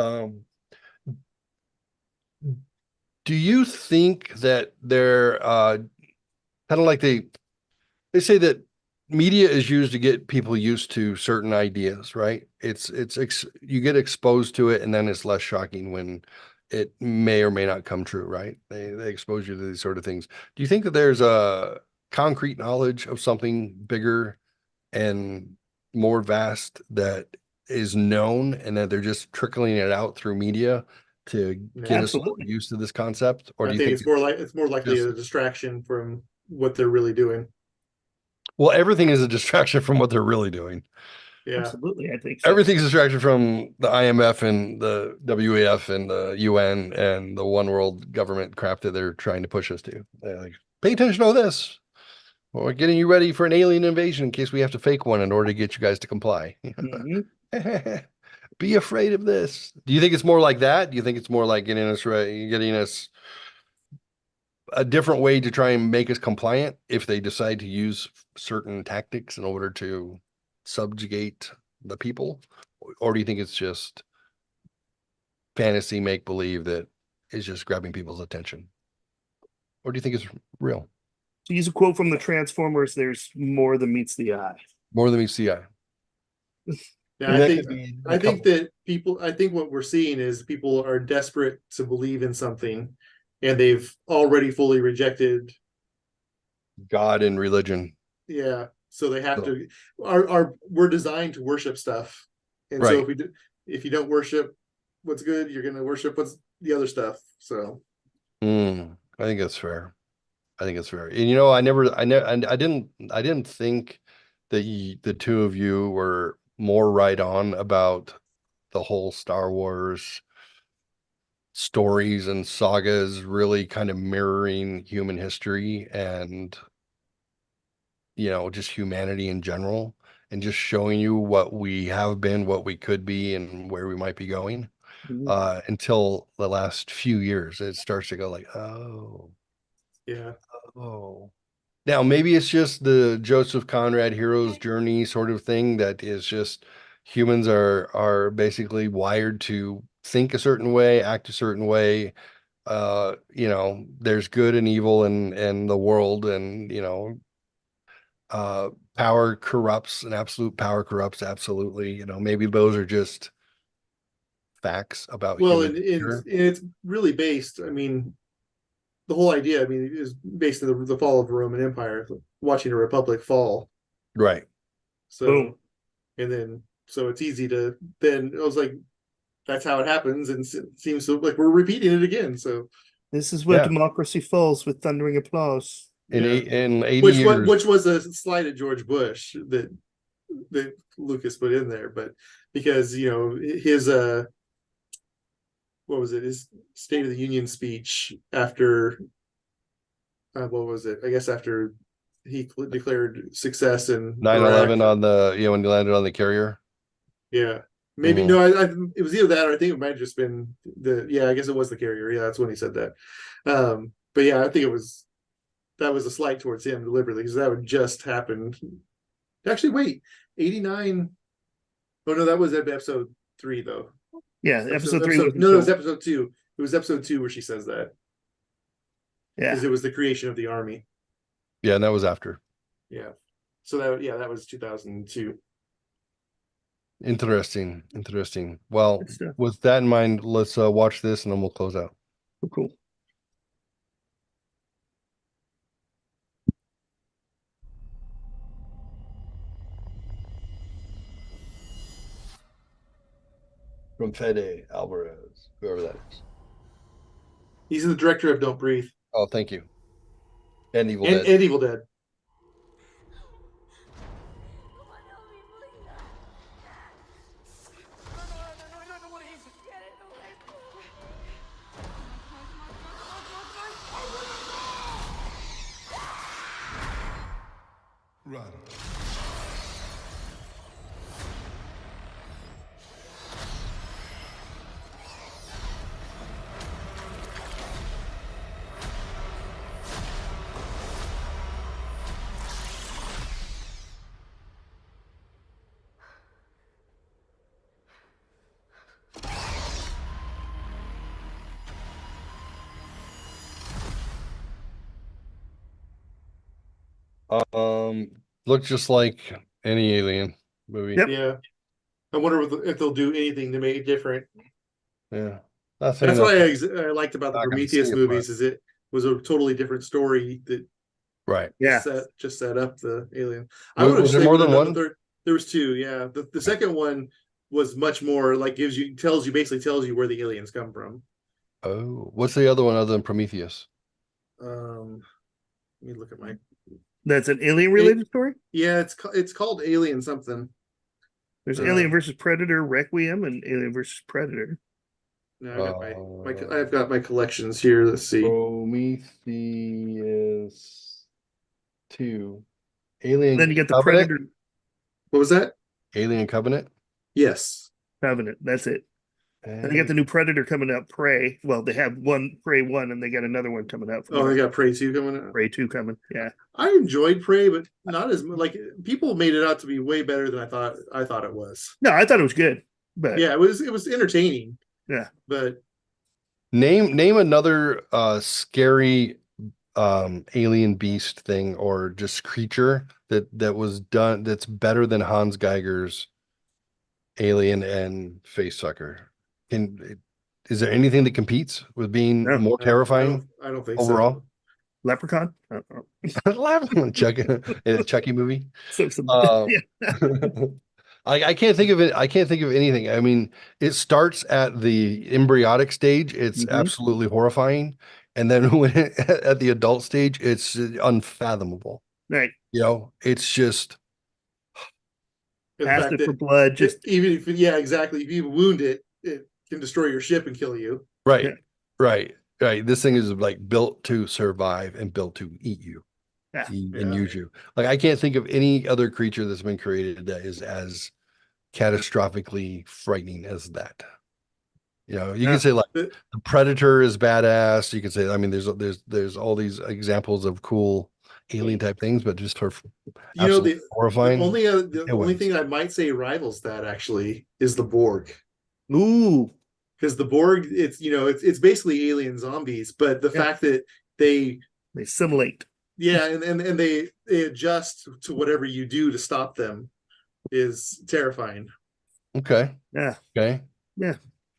Do you think that they're kind of like they say that media is used to get people used to certain ideas, right? You get exposed to it, and then it's less shocking when it may or may not come true, right? They expose you to these sort of things. Do you think that there's a concrete knowledge of something bigger and more vast that is known, and that they're just trickling it out through media to get us used to this concept? Or do you think it's more likely a distraction from what they're really doing? Well, everything is a distraction from what they're really doing. Yeah, absolutely. I think so. Everything's a distraction from the IMF and the WEF and the UN and the one world government crap that they're trying to push us to. They're like, pay attention to this. We're getting you ready for an alien invasion in case we have to fake one in order to get you guys to comply. Be afraid of this. Do you think it's more like that? Do you think it's more like getting us a different way to try and make us compliant if they decide to use certain tactics in order to subjugate the people? Or do you think it's just fantasy make-believe that is just grabbing people's attention? Or do you think it's real? To use a quote from the Transformers, there's more than meets the eye. More than meets the eye. Yeah, I think what we're seeing is people are desperate to believe in something, and they've already fully rejected God and religion. Yeah, so they have to. We're designed to worship stuff, and so if you don't worship what's good, you're going to worship what's the other stuff. So, I think that's fair. And I didn't think that the two of you were more right on about the whole Star Wars stories and sagas really kind of mirroring human history and just humanity in general, and just showing you what we have been, what we could be, and where we might be going. Until the last few years, it starts to go like, oh, Yeah. oh. Now, maybe it's just the Joseph Conrad hero's journey sort of thing that is just humans are basically wired to think a certain way, act a certain way. There's good and evil in the world, and power corrupts, and absolute power corrupts absolutely. Maybe those are just facts about Well, human and nature. it's really based. I mean, the whole idea, I mean, is based on the fall of the Roman Empire, watching a republic fall. Right. So, Boom. and then so it's easy to then I was like, that's how it happens, and it seems so like we're repeating it again. So This is where Yeah. democracy falls with thundering applause. In Yeah. in 80 years. which was a slight at George Bush that Lucas put in there, but because his what was it, his State of the Union speech after what was it? I guess after he declared success in 9/11 Iraq. on the, when you landed on the carrier. Yeah, maybe Mhm. no. It was either that, or I think it might have just been the. Yeah, I guess it was the carrier. Yeah, that's when he said that. But yeah, I think that was a slight towards him deliberately, because that would just happen. Actually, wait, 89. Oh no, that was episode 3 though. Yeah, episode 3 was no, it was episode 2. It was episode 2 where she says that. Yeah, Because it was the creation of the army. Yeah, and that was after. Yeah. So that was 2002. Interesting. Well, Good stuff. with that in mind, let's watch this and then we'll close out. Cool. From Fede Alvarez, whoever that is. He's the director of Don't Breathe Oh, thank you. And Evil and Dead. Evil Dead. Run. Looks just like any alien movie. Yep. Yeah. I wonder if they'll do anything to make it different. Yeah. Not saying That's what I liked about the not gonna Prometheus see it, movies, is it was a totally different story that right. Yeah. just set up the alien. Was there more than one? There was 2, yeah. The second one was much more like tells you where the aliens come from. Oh, what's the other one other than Prometheus? Let me look at my. That's an alien related story? Yeah, it's called Alien something. There's Alien versus Predator Requiem and Alien versus Predator. No, I've got my collections here. Let's see. Prometheus 2. Alien Then you get the Covenant? Predator What was that? Alien Covenant. Yes. Covenant. That's it. And they got the new Predator coming out, Prey. Well, they have Prey 1 and they got another one coming out. Oh, they got Prey 2 coming out. Prey 2 coming. Yeah. I enjoyed Prey, but not as like people made it out to be way better than I thought it was. No, I thought it was good. But Yeah, it was entertaining. Yeah. But Name another scary alien beast thing or just creature that was done that's better than Hans Geiger's Alien and Facesucker. Is there anything that competes with being No, more terrifying I don't think overall? Leprechaun? Chucky, in a Chucky movie. So. Yeah. I can't think of it. I can't think of anything. I mean, it starts at the embryonic stage. It's Mhm. absolutely horrifying. And then at the adult stage, it's unfathomable. Right. It's just. the fact Acid that for blood. Just even if exactly. If you wound it, it can destroy your ship and kill you. Right. Yeah. Right. This thing is like built to survive and built to eat you. Yeah. and use you. Like I can't think of any other creature that's been created that is as catastrophically frightening as that. You know, you can say like The- the Predator is badass. You can say, I mean, there's all these examples of cool alien type things, but just for You know, absolutely horrifying. the It only wins. thing I might say rivals that actually is the Borg. Ooh. Because the Borg, it's basically alien zombies, but the fact that they assimilate. Yeah, and they adjust to whatever you do to stop them is terrifying. Okay. Yeah. Okay. Yeah.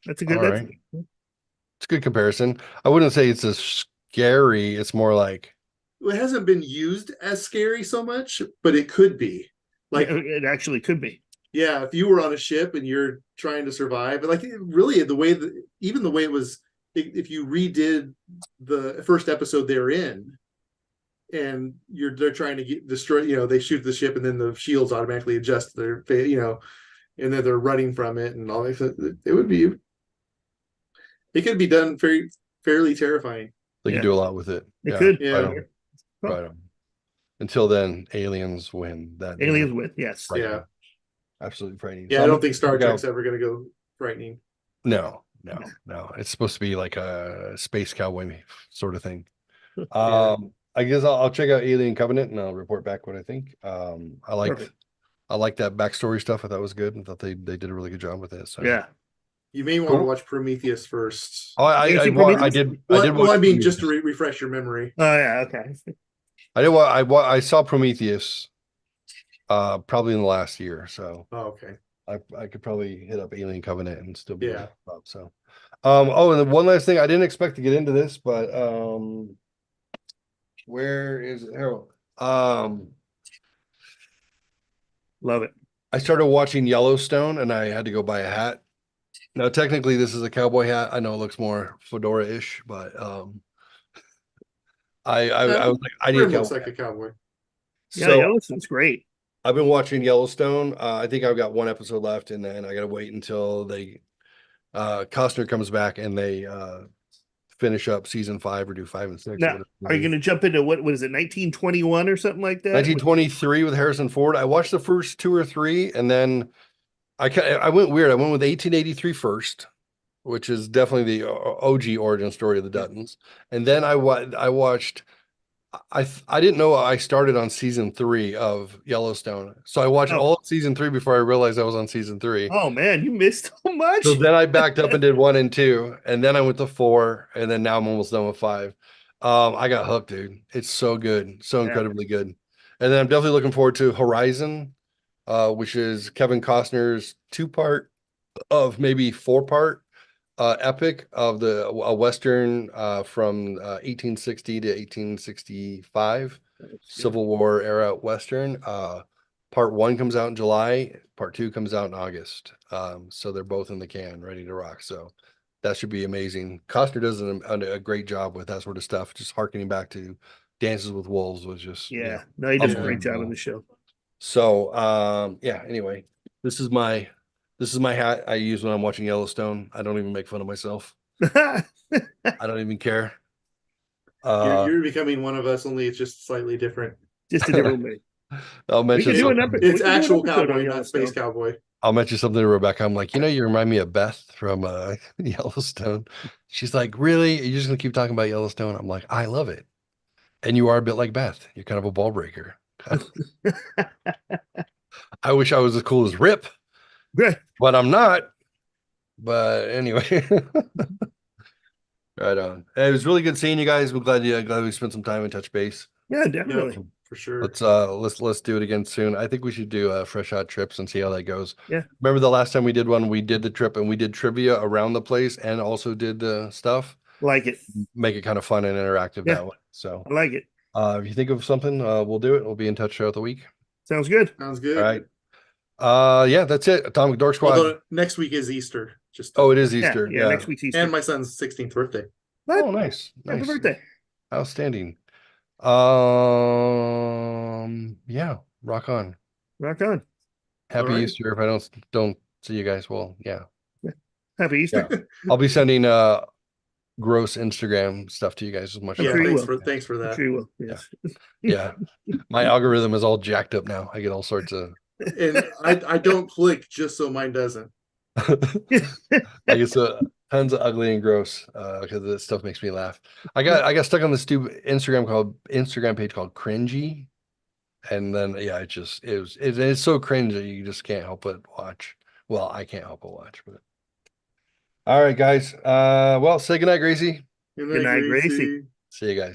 That's a good. All right. It's a good comparison. I wouldn't say it's as scary. It's more like It hasn't been used as scary so much, but it could be. Like it actually could be. Yeah, if you were on a ship and you're trying to survive, like really the way that even the way it was, if you redid the first episode they're in, and they're trying to destroy, they shoot the ship and then the shields automatically adjust their, and then they're running from it and all that. It could be done fairly terrifying. they could do a lot with it. It could. Yeah. Right on. Until then, aliens win. Aliens win. Yes. Frightening. Yeah. Absolutely frightening. Yeah, So I don't I'm think Star gonna Trek's ever going to go frightening. No. It's supposed to be like a space cowboy sort of thing. Yeah. I guess I'll check out Alien Covenant and I'll report back what I think. I like that backstory stuff. I thought was good. I thought they did a really good job with it. So Yeah. You may want to watch Prometheus first. Oh, I did. Well, I mean, just to refresh your memory. Oh yeah, okay. I saw Prometheus probably in the last year. So okay. I could probably hit up Alien Covenant and still be up. So and then one last thing, I didn't expect to get into this, but where is it? Love it. I started watching Yellowstone and I had to go buy a hat. Now, technically, this is a cowboy hat. I know it looks more fedora-ish, but I was like, I need a looks cowboy like a cowboy. Yeah, So Yellowstone's great. I've been watching Yellowstone. I think I've got one episode left, and then I got to wait until Costner comes back and they finish up season 5 or do 5 and 6. Now, are you going to jump into what is it, 1921 or something like that? 1923 with Harrison Ford. I watched the first 2 or 3, and then I went weird. I went with 1883 first, which is definitely the OG origin story of the Duttons. And then I watched. I didn't know I started on season 3 of Yellowstone, so I watched all of season 3 before I realized I was on season 3. Oh man, you missed so much. So then I backed up and did 1 and 2, and then I went to 4, and then now I'm almost done with 5. I got hooked, dude. It's so good, so incredibly good. And then I'm definitely looking forward to Horizon, which is Kevin Costner's 2-part of maybe 4-part epic of a Western from 1860 to 1865 Civil War era Western. Part 1 comes out in July, part 2 comes out in August. So they're both in the can, ready to rock. So that should be amazing. Costner does a great job with that sort of stuff. Just harkening back to Dances with Wolves was just he does a great job in the show. So anyway, this is my hat I use when I'm watching Yellowstone. I don't even make fun of myself. I don't even care. You're becoming one of us, only it's just slightly different. Just a different way. I'll mention it's actual cowboy, not space cowboy. I'll mention something to Rebecca. I'm like, you remind me of Beth from Yellowstone. She's like, really? Are you just gonna keep talking about Yellowstone? I'm like, I love it. And you are a bit like Beth. You're kind of a ball breaker. I wish I was as cool as Rip, but I'm not. But anyway, right on. It was really good seeing you guys. We're glad we spent some time and touch base. Yeah, definitely. Yeah, for sure. Let's do it again soon. I think we should do fresh hot trips and see how that goes. Yeah. Remember the last time we did one? We did the trip and we did trivia around the place and also did stuff. Like it. Make it kind of fun and interactive that way. So I like it. If you think of something, we'll do it. We'll be in touch throughout the week. Sounds good. Sounds good. All right. Yeah, that's it. Atomic Dork Squad. Although next week is Easter. It is Easter. Yeah, next week's Easter. And my son's 16th birthday. What? Oh, nice. Happy birthday. Outstanding. Yeah, rock on. Rock on. Happy Easter. If I don't see you guys, well, yeah. Happy Easter. Yeah. I'll be sending gross Instagram stuff to you guys as much I'm as sure you thanks will. for thanks for I'm that. sure you will. Yes. Yeah. My algorithm is all jacked up now. I get all sorts of And I don't click just so mine doesn't. I get tons of ugly and gross because this stuff makes me laugh. I got stuck on this stupid Instagram page called Cringy. And then yeah, it's so cringe that you just can't help but watch. Well, I can't help but watch, but all right, guys. Well, say goodnight, Gracie. Good Good night, Gracie. Gracie. See you guys.